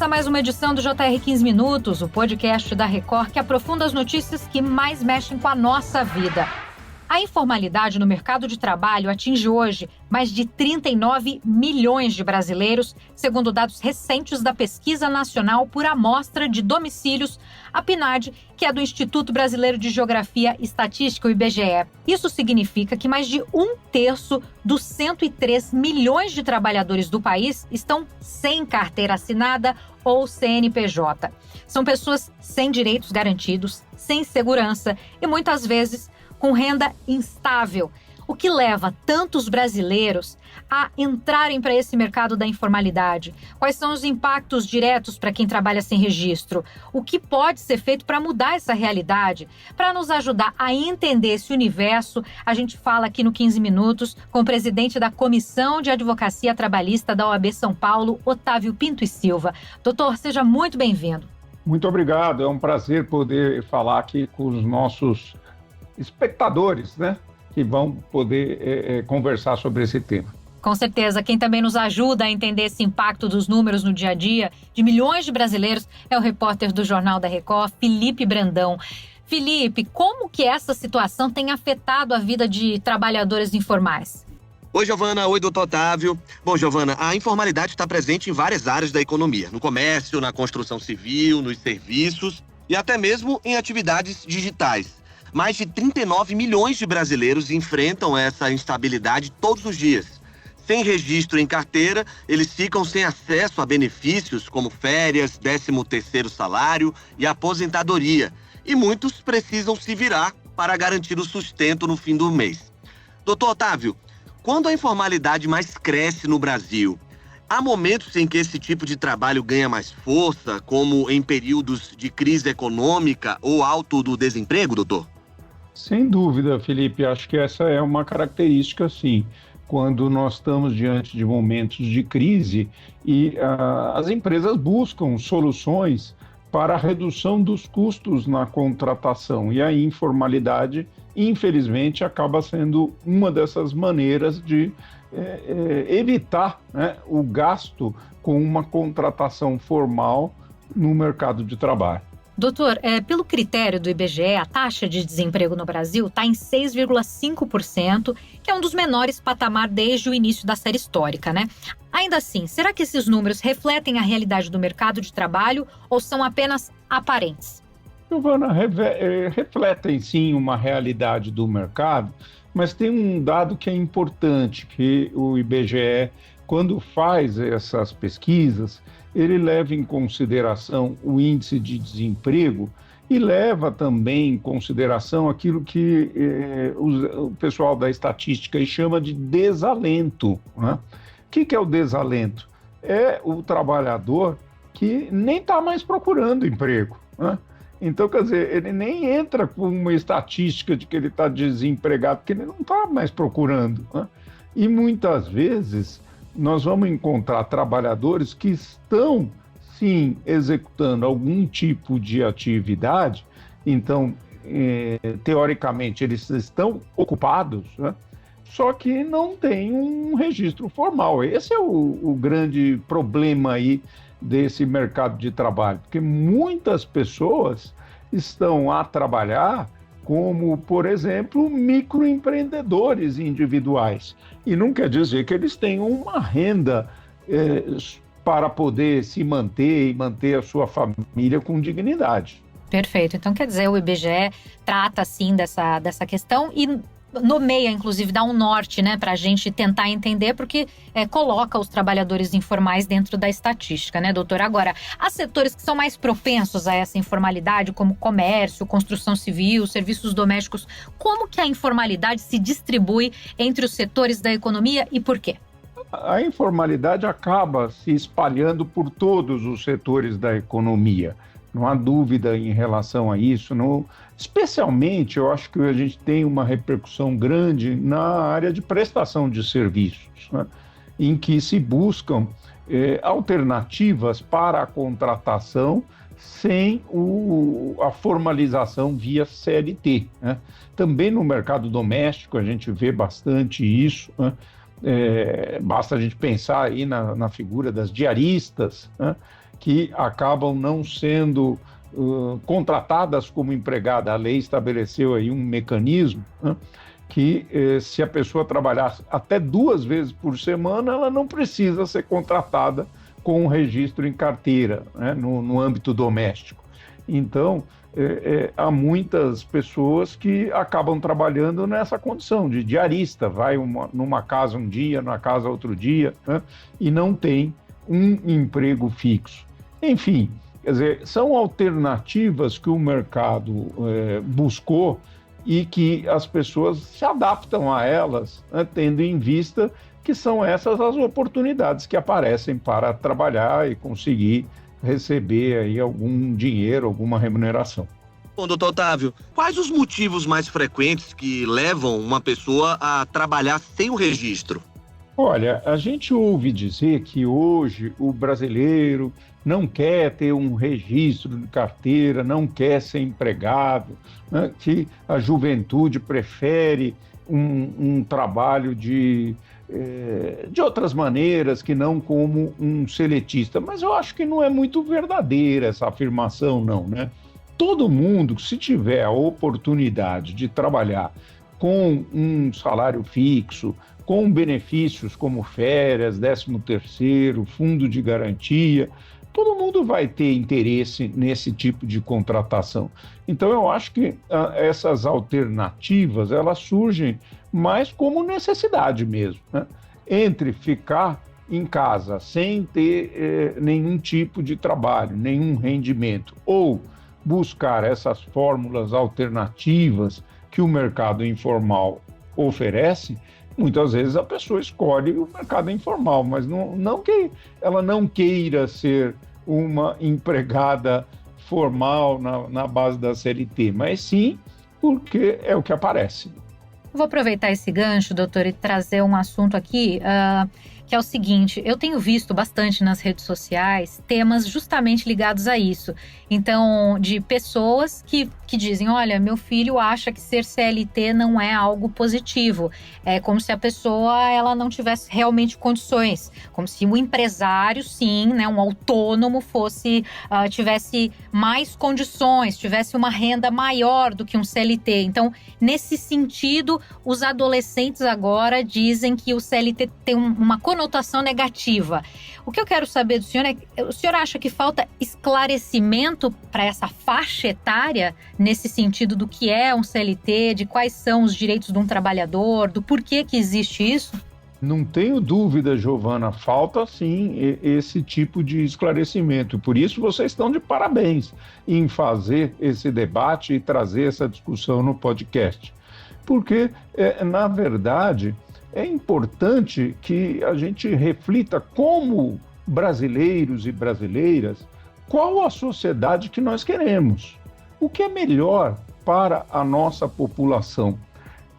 Começa mais uma edição do JR 15 Minutos, o podcast da Record que aprofunda as notícias que mais mexem com a nossa vida. A informalidade no mercado de trabalho atinge hoje mais de 39 milhões de brasileiros, segundo dados recentes da Pesquisa Nacional por Amostra de Domicílios, a PNAD, que é do Instituto Brasileiro de Geografia e Estatística, o IBGE. Isso significa que mais de 1/3 dos 103 milhões de trabalhadores do país estão sem carteira assinada ou CNPJ. São pessoas sem direitos garantidos, sem segurança e muitas vezes com renda instável, o que leva tantos brasileiros a entrarem para esse mercado da informalidade. Quais são os impactos diretos para quem trabalha sem registro? O que pode ser feito para mudar essa realidade? Para nos ajudar a entender esse universo, a gente fala aqui no 15 Minutos com o presidente da Comissão de Advocacia Trabalhista da OAB São Paulo, Otávio Pinto e Silva. Doutor, seja muito bem-vindo. Muito obrigado, é um prazer poder falar aqui com os nossos espectadores, né, que vão poder conversar sobre esse tema. Com certeza, quem também nos ajuda a entender esse impacto dos números no dia a dia de milhões de brasileiros é o repórter do Jornal da Record, Felipe Brandão. Felipe, como que essa situação tem afetado a vida de trabalhadores informais? Oi, Giovana. Oi, doutor Otávio. Bom, Giovana, a informalidade está presente em várias áreas da economia, no comércio, na construção civil, nos serviços e até mesmo em atividades digitais. Mais de 39 milhões de brasileiros enfrentam essa instabilidade todos os dias. Sem registro em carteira, eles ficam sem acesso a benefícios como férias, 13º salário e aposentadoria. E muitos precisam se virar para garantir o sustento no fim do mês. Doutor Otávio, quando a informalidade mais cresce no Brasil, há momentos em que esse tipo de trabalho ganha mais força, como em períodos de crise econômica ou alto do desemprego, doutor? Sem dúvida, Felipe, acho que essa é uma característica, sim, quando nós estamos diante de momentos de crise e as empresas buscam soluções para a redução dos custos na contratação. E a informalidade, infelizmente, acaba sendo uma dessas maneiras de evitar, né, o gasto com uma contratação formal no mercado de trabalho. Doutor, pelo critério do IBGE, a taxa de desemprego no Brasil está em 6,5%, que é um dos menores patamar desde o início da série histórica, né? Ainda assim, será que esses números refletem a realidade do mercado de trabalho ou são apenas aparentes? Giovana, refletem sim uma realidade do mercado, mas tem um dado que é importante, que o IBGE, quando faz essas pesquisas, ele leva em consideração o índice de desemprego e leva também em consideração aquilo que o pessoal da estatística chama de desalento, né? O que é o desalento? É o trabalhador que nem está mais procurando emprego, né? Então, quer dizer, ele nem entra com uma estatística de que ele está desempregado, porque ele não está mais procurando, né? E muitas vezes nós vamos encontrar trabalhadores que estão, sim, executando algum tipo de atividade, então, teoricamente, eles estão ocupados, né? Só que não tem um registro formal. Esse é o grande problema aí desse mercado de trabalho, porque muitas pessoas estão a trabalhar como, por exemplo, microempreendedores individuais. E não quer dizer que eles tenham uma renda para poder se manter e manter a sua família com dignidade. Perfeito. Então, quer dizer, o IBGE trata, sim, dessa questão e nomeia, inclusive, dá um norte, né, para a gente tentar entender, porque coloca os trabalhadores informais dentro da estatística, né, doutor? Agora, há setores que são mais propensos a essa informalidade, como comércio, construção civil, serviços domésticos. Como que a informalidade se distribui entre os setores da economia e por quê? A informalidade acaba se espalhando por todos os setores da economia. Não há dúvida em relação a isso. Especialmente, eu acho que a gente tem uma repercussão grande na área de prestação de serviços, né, em que se buscam alternativas para a contratação sem a formalização via CLT, né? Também no mercado doméstico a gente vê bastante isso, né? Basta a gente pensar aí na figura das diaristas, né, que acabam não sendo contratadas como empregada. A lei estabeleceu aí um mecanismo, né, que se a pessoa trabalhar até 2 vezes por semana, ela não precisa ser contratada com um registro em carteira, né, no âmbito doméstico. Então, há muitas pessoas que acabam trabalhando nessa condição de diarista, vai numa casa um dia, na casa outro dia, né, e não tem um emprego fixo. Enfim, quer dizer, são alternativas que o mercado buscou e que as pessoas se adaptam a elas, né, tendo em vista que são essas as oportunidades que aparecem para trabalhar e conseguir receber aí algum dinheiro, alguma remuneração. Bom, doutor Otávio, quais os motivos mais frequentes que levam uma pessoa a trabalhar sem o registro? Olha, a gente ouve dizer que hoje o brasileiro não quer ter um registro de carteira, não quer ser empregado, né, que a juventude prefere um trabalho de outras maneiras, que não como um seletista. Mas eu acho que não é muito verdadeira essa afirmação, não, né? Todo mundo, se tiver a oportunidade de trabalhar com um salário fixo, com benefícios como férias, 13º, fundo de garantia, todo mundo vai ter interesse nesse tipo de contratação. Então, eu acho que essas alternativas, elas surgem mais como necessidade mesmo, né? Entre ficar em casa sem ter nenhum tipo de trabalho, nenhum rendimento, ou buscar essas fórmulas alternativas que o mercado informal oferece, muitas vezes a pessoa escolhe o mercado informal, mas não que ela não queira ser uma empregada formal na base da CLT, mas sim porque é o que aparece. Vou aproveitar esse gancho, doutor, e trazer um assunto aqui, que é o seguinte: eu tenho visto bastante nas redes sociais temas justamente ligados a isso. Então, de pessoas que dizem, olha, meu filho acha que ser CLT não é algo positivo. É como se a pessoa ela não tivesse realmente condições. Como se o empresário, sim, né, um autônomo, tivesse mais condições, tivesse uma renda maior do que um CLT. Então, nesse sentido, os adolescentes agora dizem que o CLT tem uma conotação negativa. O que eu quero saber do senhor é, o senhor acha que falta esclarecimento para essa faixa etária, nesse sentido do que é um CLT, de quais são os direitos de um trabalhador, do porquê que existe isso? Não tenho dúvida, Giovana, falta sim esse tipo de esclarecimento. Por isso vocês estão de parabéns em fazer esse debate e trazer essa discussão no podcast. Porque, na verdade, é importante que a gente reflita como brasileiros e brasileiras qual a sociedade que nós queremos, o que é melhor para a nossa população.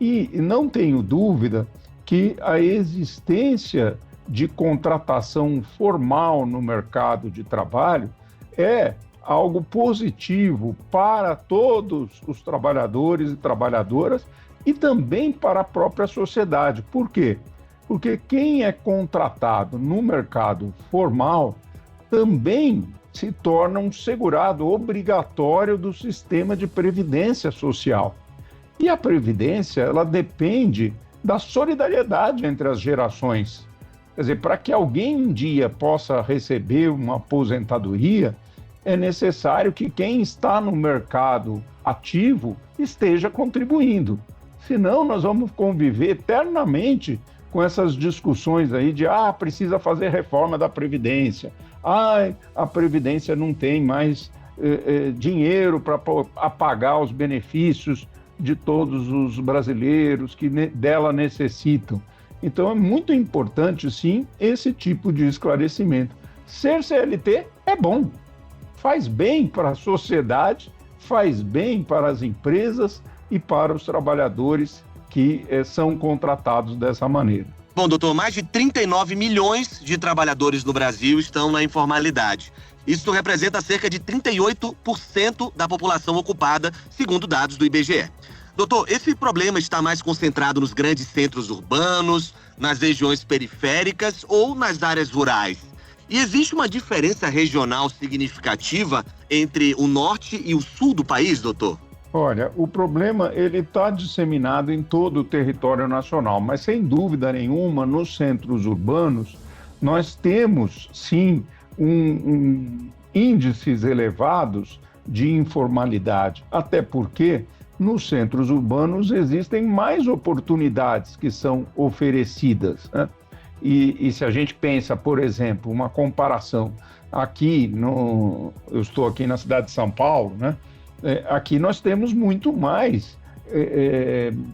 E não tenho dúvida que a existência de contratação formal no mercado de trabalho é algo positivo para todos os trabalhadores e trabalhadoras e também para a própria sociedade. Por quê? Porque quem é contratado no mercado formal também se torna um segurado obrigatório do sistema de previdência social. E a previdência, ela depende da solidariedade entre as gerações. Quer dizer, para que alguém um dia possa receber uma aposentadoria, é necessário que quem está no mercado ativo esteja contribuindo. Senão, nós vamos conviver eternamente com essas discussões aí de precisa fazer reforma da Previdência. A Previdência não tem mais dinheiro para pagar os benefícios de todos os brasileiros que dela necessitam. Então, é muito importante, sim, esse tipo de esclarecimento. Ser CLT é bom, faz bem para a sociedade, faz bem para as empresas e para os trabalhadores que são contratados dessa maneira. Bom, doutor, mais de 39 milhões de trabalhadores no Brasil estão na informalidade. Isso representa cerca de 38% da população ocupada, segundo dados do IBGE. Doutor, esse problema está mais concentrado nos grandes centros urbanos, nas regiões periféricas ou nas áreas rurais? E existe uma diferença regional significativa entre o norte e o sul do país, doutor? Olha, o problema ele está disseminado em todo o território nacional, mas sem dúvida nenhuma, nos centros urbanos, nós temos, sim, índices elevados de informalidade, até porque nos centros urbanos existem mais oportunidades que são oferecidas, né? E se a gente pensa, por exemplo, uma comparação aqui, eu estou aqui na cidade de São Paulo, né? Aqui nós temos muito mais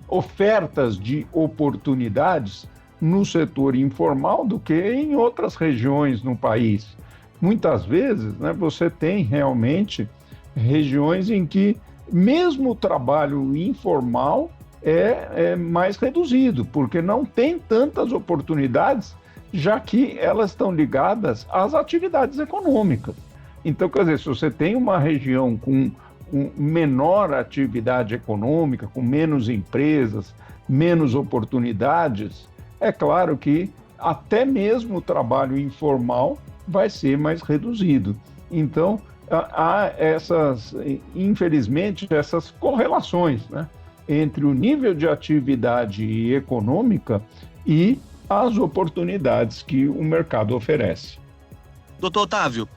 ofertas de oportunidades no setor informal do que em outras regiões no país. Muitas vezes, né, você tem realmente regiões em que mesmo o trabalho informal é mais reduzido, porque não tem tantas oportunidades, já que elas estão ligadas às atividades econômicas. Então, quer dizer, se você tem uma região com menor atividade econômica, com menos empresas, menos oportunidades, é claro que até mesmo o trabalho informal vai ser mais reduzido. Então, há infelizmente, essas correlações, né, entre o nível de atividade econômica e as oportunidades que o mercado oferece. Doutor Otávio,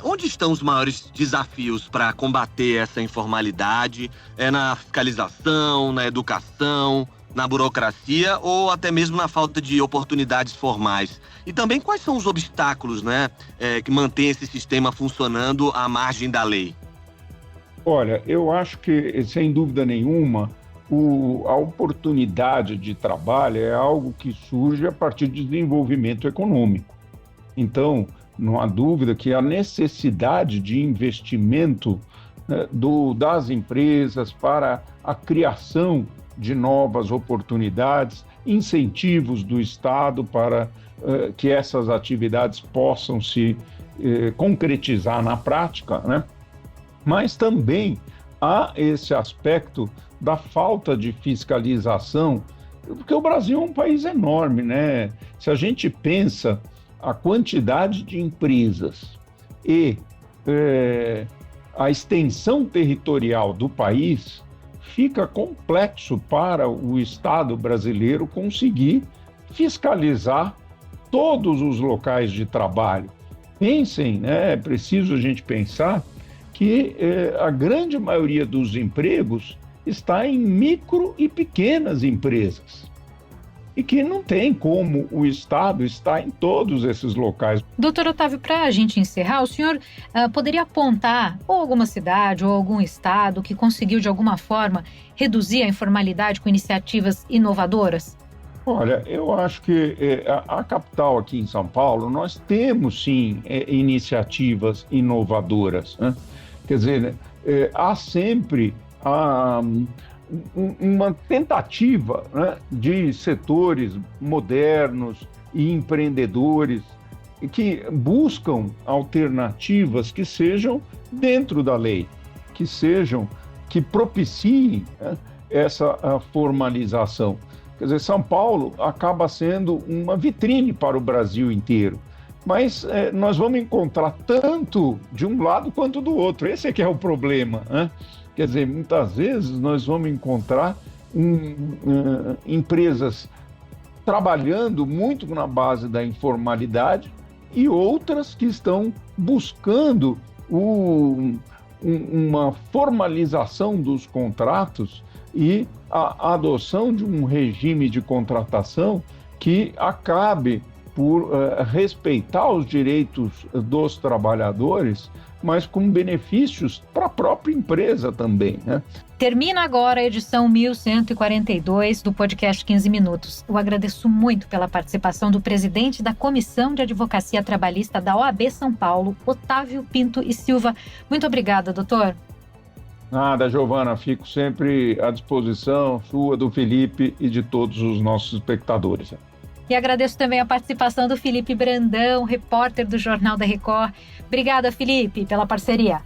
onde estão os maiores desafios para combater essa informalidade? É na fiscalização, na educação, na burocracia ou até mesmo na falta de oportunidades formais? E também quais são os obstáculos, né, que mantêm esse sistema funcionando à margem da lei? Olha, eu acho que, sem dúvida nenhuma, a oportunidade de trabalho é algo que surge a partir de desenvolvimento econômico. Então, não há dúvida que a necessidade de investimento, né, das empresas para a criação de novas oportunidades, incentivos do Estado para que essas atividades possam se concretizar na prática, né? Mas também há esse aspecto da falta de fiscalização, porque o Brasil é um país enorme, né? Se a gente pensa a quantidade de empresas e a extensão territorial do país, fica complexo para o Estado brasileiro conseguir fiscalizar todos os locais de trabalho. Pensem, né, é preciso a gente pensar que a grande maioria dos empregos está em micro e pequenas empresas. E que não tem como o Estado estar em todos esses locais. Doutor Otávio, para a gente encerrar, o senhor poderia apontar ou alguma cidade ou algum estado que conseguiu, de alguma forma, reduzir a informalidade com iniciativas inovadoras? Olha, eu acho que a capital aqui em São Paulo, nós temos, sim, iniciativas inovadoras, né? Quer dizer, há sempre uma tentativa, né, de setores modernos e empreendedores que buscam alternativas que sejam dentro da lei, que propiciem, né, essa formalização. Quer dizer, São Paulo acaba sendo uma vitrine para o Brasil inteiro, mas nós vamos encontrar tanto de um lado quanto do outro. Esse é que é o problema, né? Quer dizer, muitas vezes nós vamos encontrar empresas trabalhando muito na base da informalidade e outras que estão buscando uma formalização dos contratos e a adoção de um regime de contratação que acabe por respeitar os direitos dos trabalhadores, mas com benefícios para a própria empresa também, né? Termina agora a edição 1142 do podcast 15 Minutos. Eu agradeço muito pela participação do presidente da Comissão de Advocacia Trabalhista da OAB São Paulo, Otávio Pinto e Silva. Muito obrigada, doutor. Nada, Giovana, fico sempre à disposição sua, do Felipe e de todos os nossos espectadores. E agradeço também a participação do Felipe Brandão, repórter do Jornal da Record. Obrigada, Felipe, pela parceria.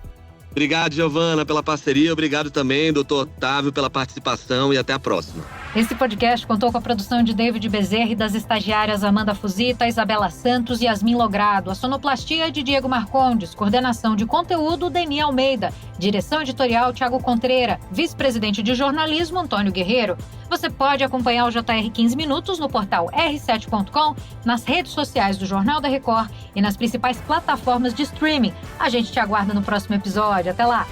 Obrigado, Giovana, pela parceria. Obrigado também, doutor Otávio, pela participação e até a próxima. Esse podcast contou com a produção de David Bezerra e das estagiárias Amanda Fusita, Isabela Santos e Yasmin Logrado. A sonoplastia de Diego Marcondes, coordenação de conteúdo Deni Almeida, direção editorial Thiago Contreira, vice-presidente de jornalismo Antônio Guerreiro. Você pode acompanhar o JR 15 Minutos no portal r7.com, nas redes sociais do Jornal da Record e nas principais plataformas de streaming. A gente te aguarda no próximo episódio. Até lá!